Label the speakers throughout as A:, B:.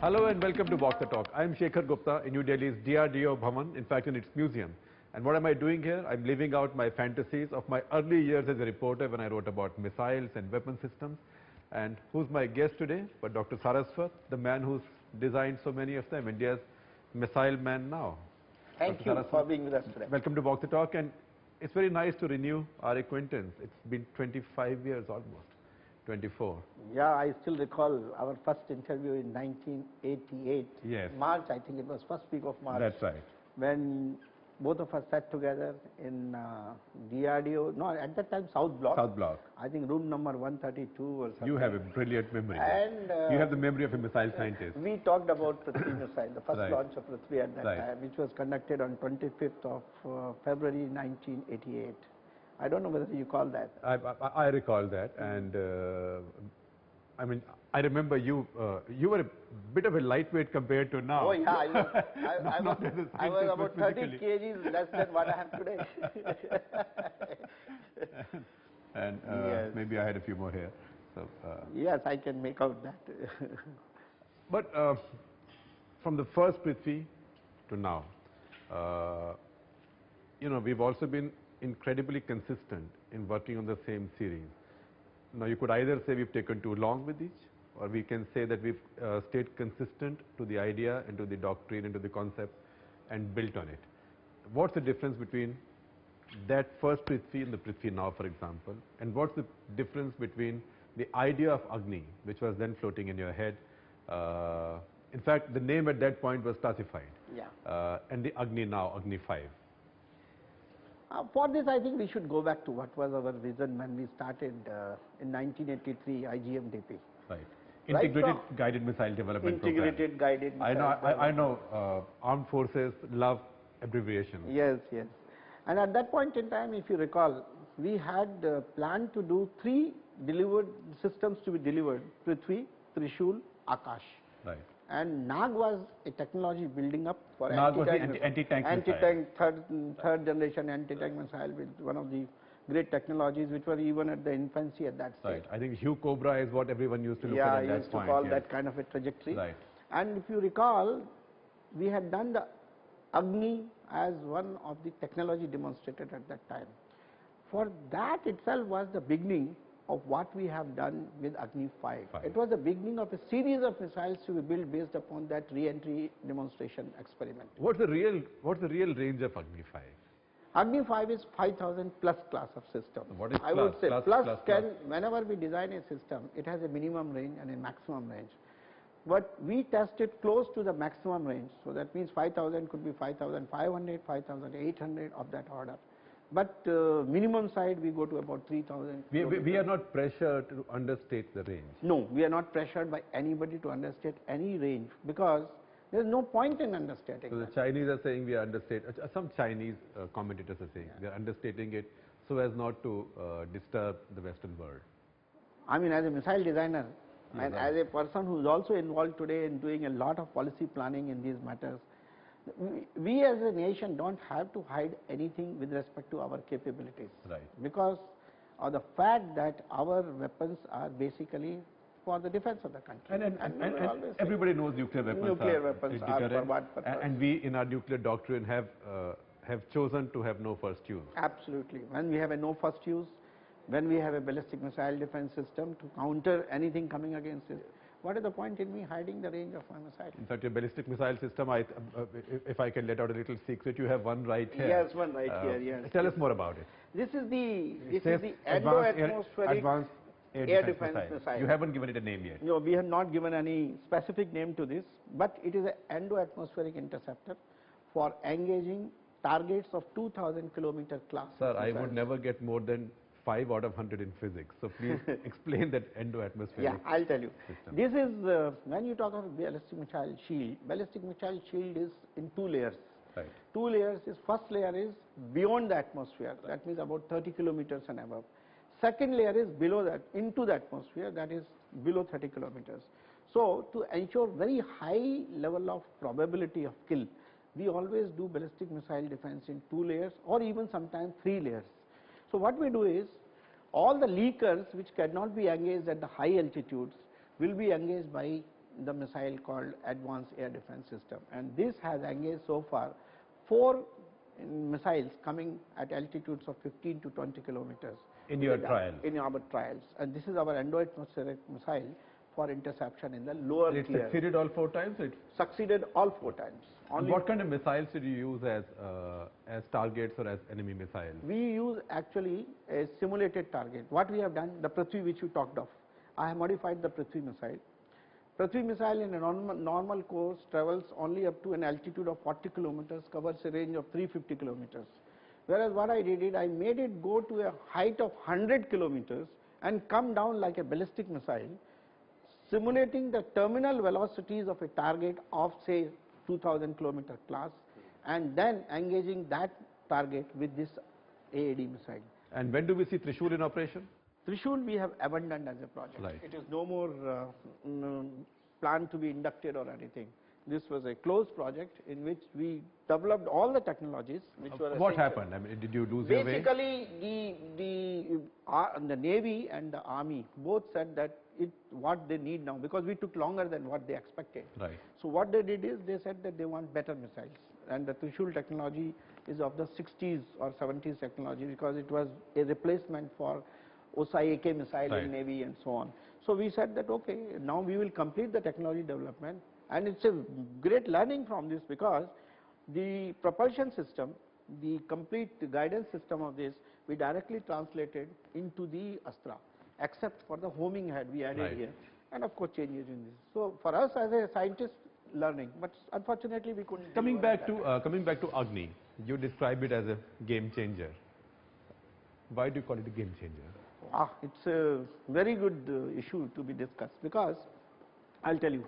A: Hello and welcome to Walk the Talk. I am Shekhar Gupta in New Delhi's DRDO Bhavan, in fact in its museum. And what am I doing here? I'm living out my fantasies of my early years as a reporter when I wrote about missiles and weapon systems. And who's my guest today? But Dr. Saraswat, the man who's designed so many of them, India's missile man now.
B: Thank you for being with us today.
A: Welcome to Walk the Talk, and it's very nice to renew our acquaintance. It's been 25 years almost. 24.
B: Yeah, I still recall our first interview in 1988.
A: Yes.
B: March, I think it was first week of March.
A: That's right.
B: When both of us sat together in DRDO, no, at that time South Block.
A: South Block.
B: I think room number 132 or something.
A: You have a brilliant memory.
B: And
A: you have the memory of a missile scientist.
B: We talked about Prithvi missile, the first
A: Right.
B: launch of Prithvi at that time, which was conducted on 25th of February 1988. I don't know whether you call that.
A: I recall that, and I mean, I remember you. You were a bit of a lightweight compared to now.
B: Oh yeah, I was about 30 kgs less than what I am today.
A: And
B: yes.
A: Maybe I had a few more here. So
B: yes, I can make out that.
A: But from the first Prithvi to now, you know, we've also been incredibly consistent in working on the same series. Now you could either say we've taken too long with each, or we can say that we've stayed consistent to the idea and to the doctrine and to the concept and built on it. What's the difference between that first Prithvi and the Prithvi now, for example, and what's the difference between the idea of Agni, which was then floating in your head? In fact, the name at that point was classified.
B: Yeah.
A: And the Agni now, Agni 5.
B: For this, I think we should go back to what was our vision when we started in 1983 IGMDP.
A: Right. Integrated Guided Missile Development Program.
B: Integrated Guided Missile.
A: I know armed forces love abbreviations.
B: Yes, yes. And at that point in time, if you recall, we had planned to do 3 delivered systems to be delivered: Prithvi, Trishul, Akash.
A: Right.
B: And NAG was a technology building up for
A: NAG was the anti-tank
B: third generation anti-tank missile, with one of the great technologies which were even at the infancy at that stage.
A: Right. I think Hugh Cobra is what everyone used to look at that point.
B: Yeah, used to call that kind of a trajectory.
A: Right.
B: And if you recall, we had done the Agni as one of the technology demonstrated at that time. For that itself was the beginning of what we have done with Agni 5. It was the beginning of a series of missiles to be built based upon that re-entry demonstration experiment.
A: What's the real range of Agni 5?
B: Agni 5 is 5,000 plus class of system.
A: What is
B: I would say plus can, whenever we design a system, it has a minimum range and a maximum range. But we tested close to the maximum range, so that means 5,000 could be 5,500, 5,800 of that order. But minimum side, we go to about 3,000.
A: We are not pressured to understate the range.
B: No, we are not pressured by anybody to understate any range, because there is no point in understating.
A: So the Chinese are saying we are understating. Some Chinese commentators are saying they are understating it so as not to disturb the Western world.
B: I mean, as a missile designer and as a person who is also involved today in doing a lot of policy planning in these matters, we as a nation don't have to hide anything with respect to our capabilities.
A: Right.
B: Because of the fact that our weapons are basically for the defense of the country.
A: And everybody knows nuclear weapons
B: are for what purpose.
A: And we in our nuclear doctrine have chosen to have no first use.
B: Absolutely. When we have a no first use, when we have a ballistic missile defense system to counter anything coming against it, what is the point in me hiding the range of my missile?
A: In fact, your ballistic missile system, if I can let out a little secret, you have one right here.
B: Yes, one right here, yes.
A: Tell us more about it.
B: This is the endo-atmospheric
A: advanced air defense missile. You haven't given it a name yet.
B: No, we have not given any specific name to this, but it is an endo-atmospheric interceptor for engaging targets of 2,000 kilometer class.
A: Sir, I would never get more than 5 out of 100 in physics. So please explain that endo-atmospheric.
B: Yeah, I'll tell you.
A: System.
B: This is, when you talk of ballistic missile shield is in 2 layers.
A: Right.
B: 2 layers is, first layer is beyond the atmosphere, that means about 30 kilometers and above. Second layer is below that, into the atmosphere, that is below 30 kilometers. So to ensure very high level of probability of kill, we always do ballistic missile defense in 2 layers or even sometimes 3 layers. So what we do is, all the leakers which cannot be engaged at the high altitudes will be engaged by the missile called Advanced Air Defense System, and this has engaged so far 4 missiles coming at altitudes of 15 to 20 kilometers.
A: In your trials?
B: In our trials, and this is our endo-atmospheric missile for interception in the lower
A: It
B: tier.
A: succeeded all 4 times? It
B: Succeeded all 4 times.
A: Only what kind of missiles did you use as targets or as enemy missiles?
B: We use actually a simulated target. What we have done, the Prithvi which you talked of, I have modified the Prithvi missile. Prithvi missile in a normal course travels only up to an altitude of 40 kilometers, covers a range of 350 kilometers. Whereas what I did is I made it go to a height of 100 kilometers and come down like a ballistic missile, simulating the terminal velocities of a target of say 2000 kilometer class, and then engaging that target with this AAD missile.
A: And when do we see Trishul in operation?
B: Trishul we have abandoned as a project.
A: Right.
B: It is no more planned to be inducted or anything. This was a closed project in which we developed all the technologies which were
A: What
B: essential.
A: happened? I mean, did you lose your way?
B: Basically, the Navy and the Army both said that what they need now, because we took longer than what they expected.
A: Right.
B: So what they did is they said that they want better missiles, and the Trishul technology is of the 60s or 70s technology, because it was a replacement for OSI AK missile
A: Right.
B: in Navy and so on. So we said that okay, now we will complete the technology development, and it's a great learning from this, because the propulsion system, the complete guidance system of this, we directly translated into the Astra, except for the homing head we added
A: Right.
B: here, and of course changes in this. So for us as a scientist, learning, but unfortunately we couldn't.
A: Coming back to Agni, you describe it as a game changer. Why do you call it a game changer?
B: It's a very good issue to be discussed, because I'll tell you,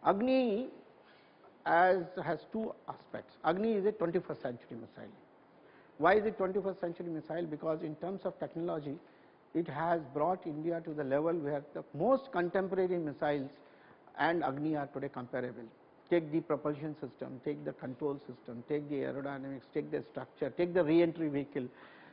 B: Agni has 2 aspects. Agni is a 21st century missile. Why is it 21st century missile? Because in terms of technology, it has brought India to the level where the most contemporary missiles and Agni are today comparable. Take the propulsion system, take the control system, take the aerodynamics, take the structure, take the re-entry vehicle,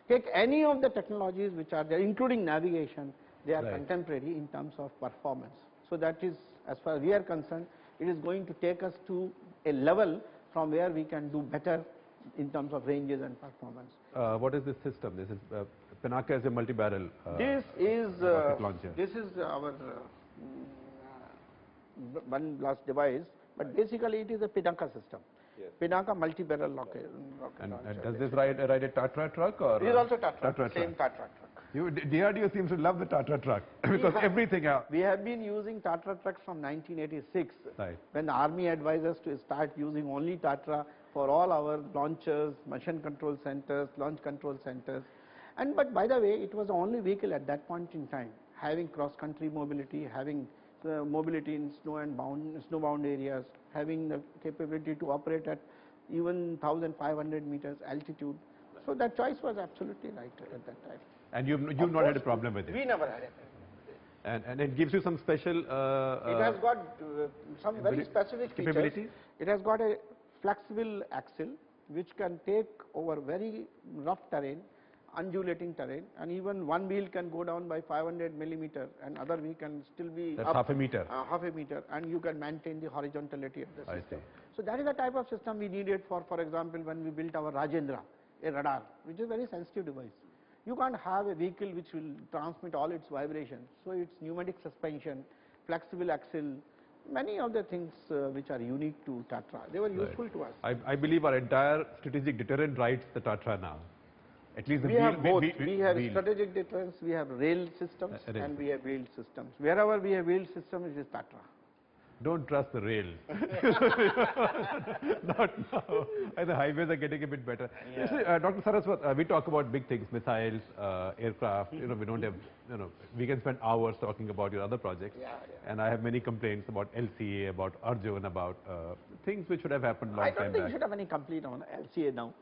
B: take any of the technologies which are there, including navigation, they are
A: Right.
B: contemporary in terms of performance. So that is, as far as we are concerned, it is going to take us to a level from where we can do better in terms of ranges and performance.
A: What is this system? This is Pinaka is a multi-barrel
B: This is
A: rocket launcher.
B: this is our one blast device, but basically it is a Pinaka system.
A: Yes.
B: Pinaka multi-barrel rocket
A: And
B: launcher.
A: does this ride a Tatra truck or?
B: It is also Tatra,
A: Tatra
B: same
A: truck.
B: Tatra truck.
A: DRDO seems to love the Tatra truck because everything else.
B: We have been using Tatra trucks from 1986,
A: Right.
B: when the Army advised us to start using only Tatra for all our launchers, mission control centers, launch control centers. And but by the way, it was the only vehicle at that point in time having cross-country mobility, having mobility in snowbound areas, having the capability to operate at even 1,500 meters altitude. So that choice was absolutely right at that time.
A: And you've not had a problem with it.
B: We never had it.
A: And it gives you some special.
B: It has got some very specific features.
A: capabilities?
B: It has got a flexible axle which can take over very rough terrain, undulating terrain, and even one wheel can go down by 500 millimeter and other wheel can still be
A: That's
B: up
A: half a meter.
B: half a meter, and you can maintain the horizontality of the
A: I
B: system.
A: see.
B: So that is the type of system we needed for example, when we built our Rajendra, a radar, which is a very sensitive device. You can't have a vehicle which will transmit all its vibrations. So it's pneumatic suspension, flexible axle, many of the things which are unique to Tatra. They were useful to us.
A: I believe our entire strategic deterrent rides the Tatra now. At least the
B: We
A: wheel,
B: have both.
A: wheel-
B: We have
A: wheel.
B: strategic deterrence, we have rail systems,
A: Rail.
B: and we have wheel systems. Wherever we have wheel systems, it is Tatra.
A: Don't trust the rail. Not now. The highways are getting a bit better.
B: Yeah.
A: You see, Dr. Saraswat, we talk about big things, missiles, aircraft. We don't have. We can spend hours talking about your other projects.
B: Yeah.
A: And I have many complaints about LCA, about Arjun, about things which should have happened long
B: I
A: time
B: don't think
A: back.
B: you should have any complaint on LCA now.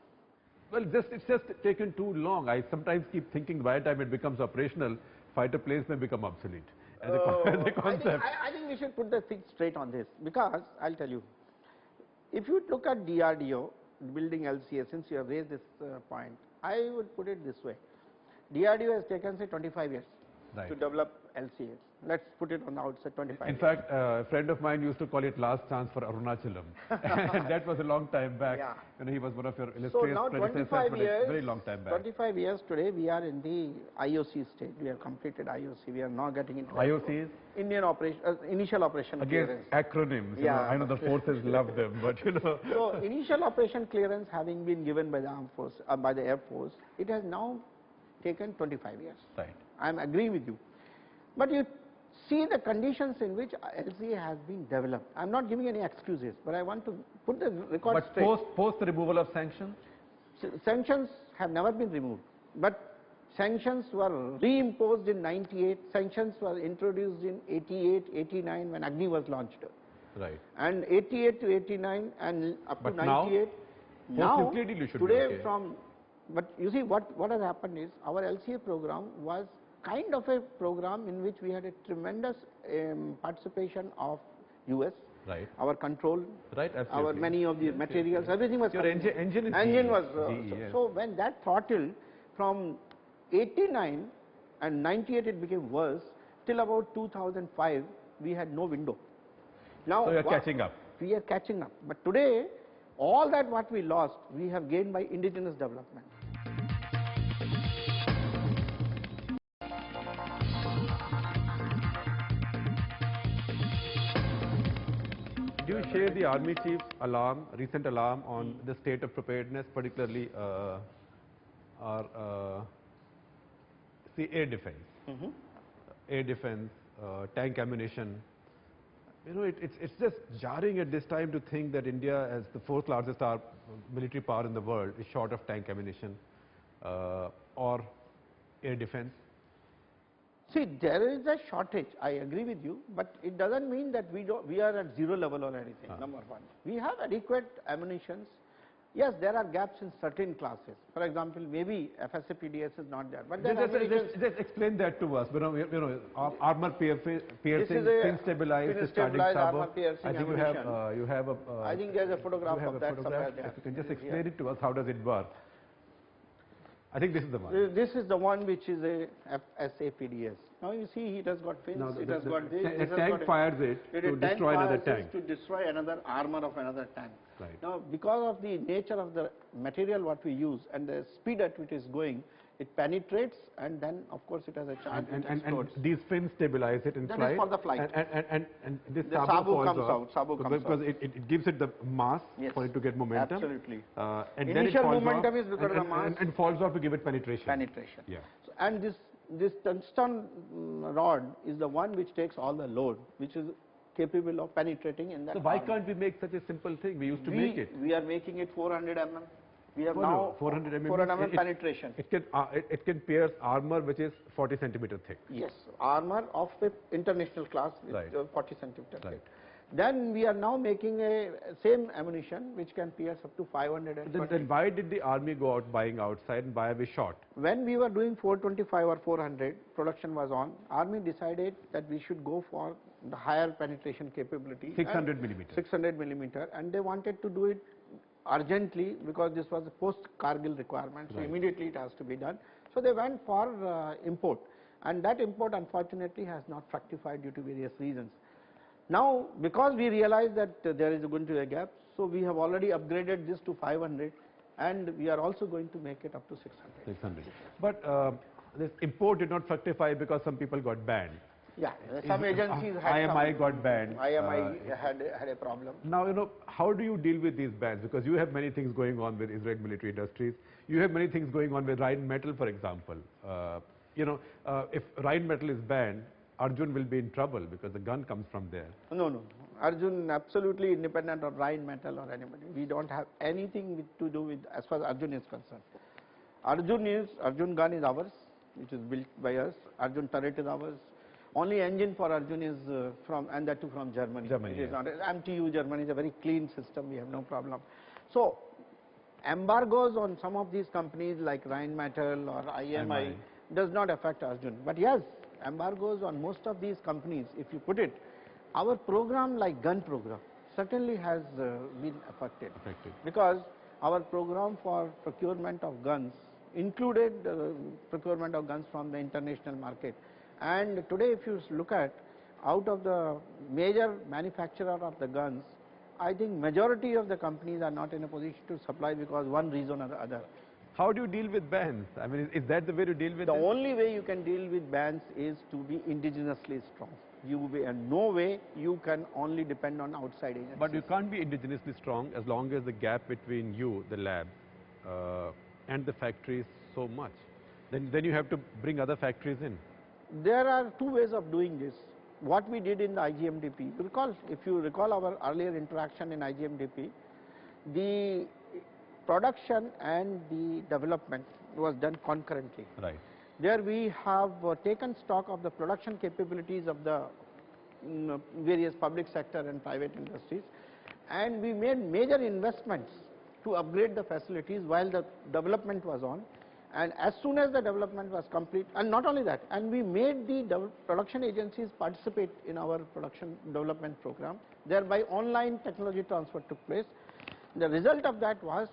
A: Well, it's just taken too long. I sometimes keep thinking by the time it becomes operational, fighter planes may become obsolete as a concept.
B: I think we should put the thing straight on this, because I'll tell you, if you look at DRDO building LCA, since you have raised this point, I would put it this way. DRDO has taken say 25 years
A: Right.
B: to develop LCA. let's put it on the outside 25
A: In
B: years.
A: fact, a friend of mine used to call it last chance for Arunachalam. And that was a long time back.
B: Yeah.
A: You know, he was one of your
B: So
A: illustrious
B: now
A: predecessors,
B: 25
A: but
B: years,
A: a very long time back.
B: 25 years today we are in the IOC stage. We have completed IOC. We are now getting into
A: IOC is?
B: Indian operation, initial operation
A: Again,
B: clearance.
A: acronyms. You
B: Yeah.
A: know, I know the forces love them, but you know.
B: So initial operation clearance having been given by the armed force, by the Air Force, it has now taken 25 years.
A: Right.
B: I am agree with you. But you see the conditions in which LCA has been developed. I am not giving any excuses, but I want to put the record
A: But
B: straight.
A: post the removal of sanctions?
B: Sanctions have never been removed, but sanctions were reimposed in 98, sanctions were introduced in 88, 89 when Agni was launched.
A: Right.
B: And 88 to 89 and up
A: But
B: to 98.
A: now you should be
B: today
A: okay.
B: but you see what has happened is our LCA program was kind of a program in which we had a tremendous participation of US.
A: Right.
B: Our control,
A: Right, absolutely.
B: our many of the materials, everything was
A: Your engine is
B: engine
A: GE,
B: was
A: yes.
B: so when that throttled from 89 and 98 it became worse till about 2005 we had no window. Now
A: So you are catching up.
B: We are catching up, but today all that what we lost we have gained by indigenous development.
A: Do you share the Army Chief's recent alarm on the state of preparedness, particularly our air defense? Air defense, tank ammunition. You know, it's just jarring at this time to think that India, as the fourth largest military power in the world, is short of tank ammunition or air defense.
B: See, there is a shortage, I agree with you, but it doesn't mean that we are at zero level or anything, number one. We have adequate ammunitions. Yes, there are gaps in certain classes. For example, maybe FSA-PDS is not there. But then
A: Just explain that to us. You know, armor piercing, pin stabilized, starting
B: armor piercing
A: I think
B: ammunition.
A: you have a.
B: I think there is a photograph of that somewhere there.
A: If you can just explain it to us, how does it work? I think this is the one.
B: This is the one which is a FSA-PDS. Now you see it has got fins, it has got this.
A: The tank fires it to destroy another tank.
B: To destroy another armor of another tank.
A: Right.
B: Now because of the nature of the material what we use and the speed at which it is going, it penetrates and then of course it has a chance
A: and
B: explodes.
A: these fins stabilize it in
B: That
A: flight.
B: is for the flight.
A: And this
B: The
A: sabu
B: comes
A: falls
B: out. Sabu comes
A: because
B: out.
A: it gives it the mass for it to get momentum.
B: Absolutely.
A: And
B: Initial
A: then it falls
B: momentum
A: off
B: is because of the mass.
A: and falls off to give it penetration.
B: Penetration.
A: Yeah.
B: So, and this tungsten rod is the one which takes all the load, which is capable of penetrating in that.
A: So why
B: armor.
A: can't we make such a simple thing? We used to make it.
B: We are making it 400 mm. We have
A: Oh,
B: now
A: no, 400 mm.
B: 400 mm penetration.
A: It can pierce armor which is 40 centimeter thick.
B: Yes, armor of the international class is
A: Right.
B: 40 centimeter thick.
A: Right.
B: Then we are now making a same ammunition which can pierce up to 500
A: Then why did the army go out buying outside and buy a shot?
B: When we were doing 425 or 400, production was on, army decided that we should go for the higher penetration capability.
A: 600 millimeter.
B: 600 millimeter, and they wanted to do it urgently because this was a post-Kargil requirement, so
A: Right.
B: immediately it has to be done. So they went for import, and that import unfortunately has not fructified due to various reasons. Now, because we realized that there is going to be a gap, so we have already upgraded this to 500 and we are also going to make it up to 600.
A: 600. But this import did not fructify because some people got banned.
B: Yeah, some agencies had
A: IMI got banned.
B: IMI had a problem.
A: Now, you know, how do you deal with these bans? Because you have many things going on with Israel military industries. You have many things going on with Rheinmetall, for example. If Rheinmetall is banned, Arjun will be in trouble because the gun comes from there.
B: No. Arjun absolutely independent of Rheinmetall or anybody. We don't have anything to do with as far as Arjun is concerned. Arjun gun is ours, which is built by us. Arjun turret is ours. Only engine for Arjun is and that too from Germany. It is not MTU. Germany is a very clean system. We have no problem. So embargoes on some of these companies like Rheinmetall or IMI does not affect Arjun. But yes, embargoes on most of these companies, if you put it, our program like gun program certainly has been affected. Because our program for procurement of guns included procurement of guns from the international market. And today if you look at, out of the major manufacturer of the guns, I think majority of the companies are not in a position to supply because one reason or the other.
A: How do you deal with bans? I mean, is that the way to deal with
B: The
A: it?
B: only way you can deal with bans is to be indigenously strong. And no way you can only depend on outside agencies.
A: But you can't be indigenously strong as long as the gap between you, the lab, and the factory is so much. Then you have to bring other factories in.
B: There are two ways of doing this. What we did in the IGMDP, if you recall our earlier interaction in IGMDP, the production and the development was done concurrently.
A: Right.
B: There we have taken stock of the production capabilities of the various public sector and private industries, and we made major investments to upgrade the facilities while the development was on. And as soon as the development was complete, and not only that, and we made the production agencies participate in our production development program, thereby online technology transfer took place. The result of that was,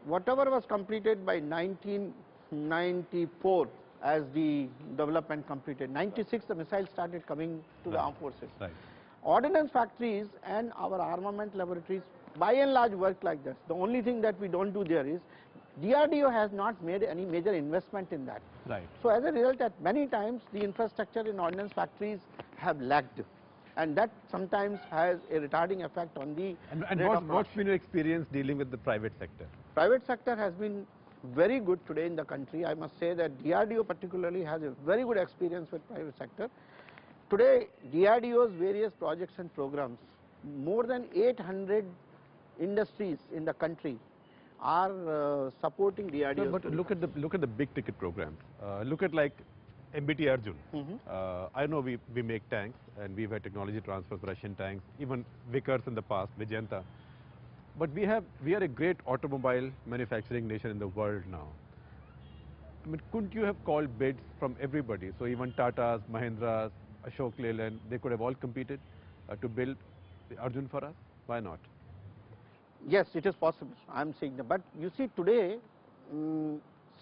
B: whatever was completed by 1994 as the development completed, 96 the missiles started coming to the armed forces.
A: Right.
B: Ordnance factories and our armament laboratories by and large work like this. The only thing that we don't do there is, DRDO has not made any major investment in that.
A: Right.
B: So as a result, at many times the infrastructure in ordnance factories have lagged, and that sometimes has a retarding effect on the
A: And what's been your experience dealing with the private sector?
B: Private sector has been very good today in the country. I must say that DRDO particularly has a very good experience with private sector. Today, DRDO's various projects and programs, more than 800 industries in the country are supporting DRDO.
A: So, but look at the big ticket programs. Look at like MBT Arjun. I know we make tanks, and we've had technology transfer of Russian tanks, even Vickers in the past, Vijayanta. But we are a great automobile manufacturing nation in the world now. I mean, couldn't you have called bids from everybody? So even Tata's, Mahindras, Ashok Leyland, they could have all competed to build the Arjun for us. Why not?
B: Yes, it is possible. I am saying that. But you see, today,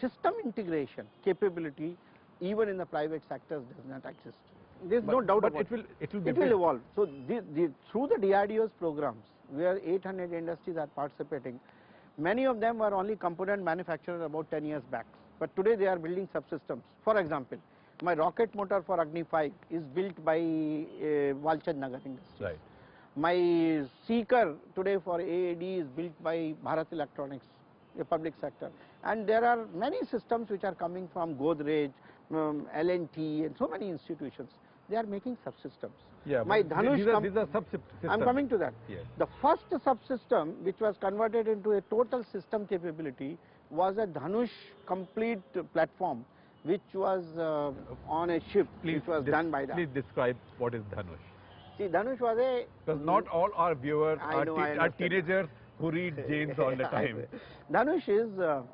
B: system integration capability, even in the private sectors, does not exist. There is no doubt about it.
A: It will
B: evolve. So, through the DRDO's programs, where 800 industries are participating, many of them were only component manufacturers about 10 years back. But today they are building subsystems. For example, my rocket motor for Agni 5 is built by Walchand Nagar Industries.
A: Right.
B: My seeker today for AAD is built by Bharat Electronics, a public sector. And there are many systems which are coming from Godrej, L&T, and so many institutions. They are making subsystems.
A: Yeah,
B: my
A: Dhanush these are subsystems.
B: I am coming to that.
A: Yes.
B: The first subsystem which was converted into a total system capability was a Dhanush complete platform, which was on a ship, which was done by that.
A: Please describe what is Dhanush.
B: See, Dhanush was a...
A: Because not all our viewers are teenagers who read Janes all the time.
B: Dhanush is the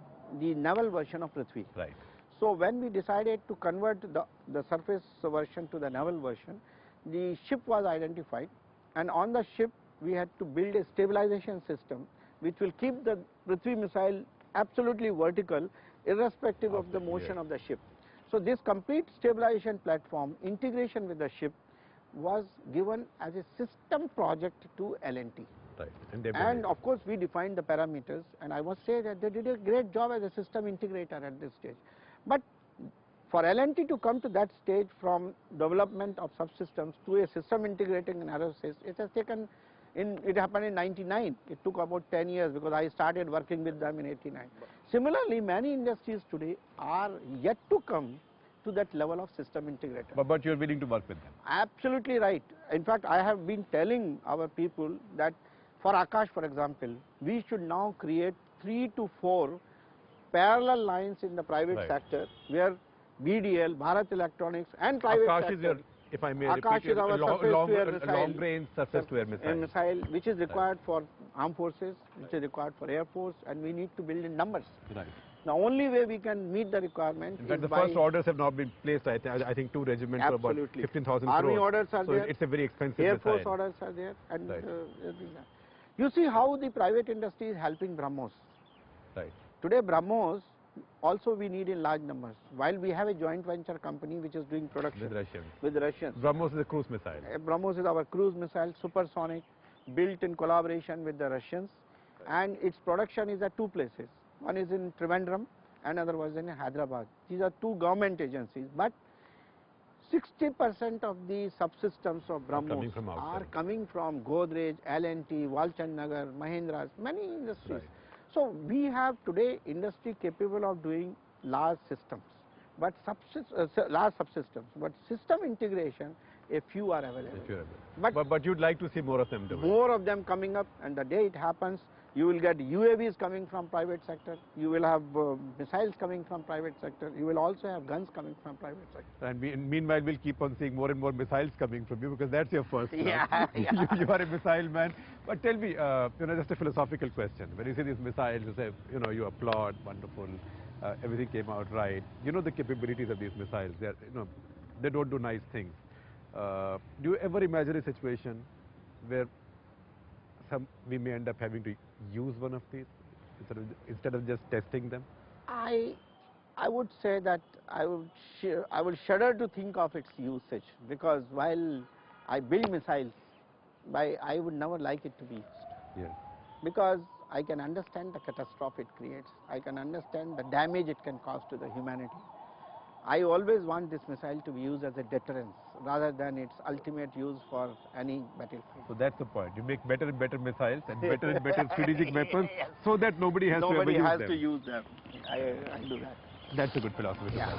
B: naval version of Prithvi.
A: Right.
B: So when we decided to convert the surface version to the naval version, the ship was identified, and on the ship we had to build a stabilization system which will keep the Prithvi missile absolutely vertical, irrespective of the motion of the ship. So this complete stabilization platform, integration with the ship, was given as a system project to L&T.
A: Right.
B: And of course we defined the parameters, and I must say that they did a great job as a system integrator at this stage. But for L&T to come to that stage from development of subsystems to a system integrating in aerospace, it has taken, it happened in 99. It took about 10 years because I started working with them in 89. Similarly, many industries today are yet to come to that level of system integrator.
A: But you're willing to work with them?
B: Absolutely right. In fact, I have been telling our people that for Akash, for example, we should now create 3 to 4 parallel lines in the private sector where BDL, Bharat Electronics and private
A: Akash
B: sector.
A: Is your, if I may
B: Akash
A: repeat,
B: is our
A: long-range surface-to-air missile.
B: Which is required for armed forces, which is required for air force, and we need to build in numbers.
A: Right.
B: The only way we can meet the requirement
A: in fact,
B: is
A: the first orders have now been placed. I think 2 regiments for about 15,000 crores.
B: Army orders are there.
A: So it's a very expensive
B: Air
A: missile.
B: Force orders are there. And you see how the private industry is helping BrahMos.
A: Right.
B: Today BrahMos also we need in large numbers. While we have a joint venture company which is doing production
A: With Russians.
B: With Russians.
A: BrahMos is a cruise missile.
B: BrahMos is our cruise missile, supersonic, built in collaboration with the Russians, and its production is at two places. One is in Trivandrum, another was in Hyderabad. These are two government agencies, but 60% of the subsystems of BrahMos are coming from Godrej, L&T, Walchandnagar, Mahindra, many industries.
A: Right.
B: So we have today industry capable of doing large systems, but large subsystems. But system integration, a few are available.
A: But you'd like to see more of them doing.
B: More of them coming up, and the day it happens, you will get UAVs coming from private sector, you will have missiles coming from private sector, you will also have guns coming from private sector.
A: And meanwhile, we'll keep on seeing more and more missiles coming from you, because that's your first love.
B: Yeah.
A: You are a missile man. But tell me, just a philosophical question. When you see these missiles, you say, you applaud, wonderful, everything came out right. You know the capabilities of these missiles. They don't do nice things. Do you ever imagine a situation where we may end up having to use one of these instead of just testing them?
B: I would say that I would shudder to think of its usage, because while I build missiles, I would never like it to be used.
A: Yes.
B: Because I can understand the catastrophe it creates. I can understand the damage it can cause to the humanity. I always want this missile to be used as a deterrence rather than its ultimate use for any battlefield.
A: So that's the point. You make better and better missiles and better and better strategic weapons, so that nobody has to use them.
B: Nobody has to use them. I do that.
A: That's a good philosophy.
B: Yeah.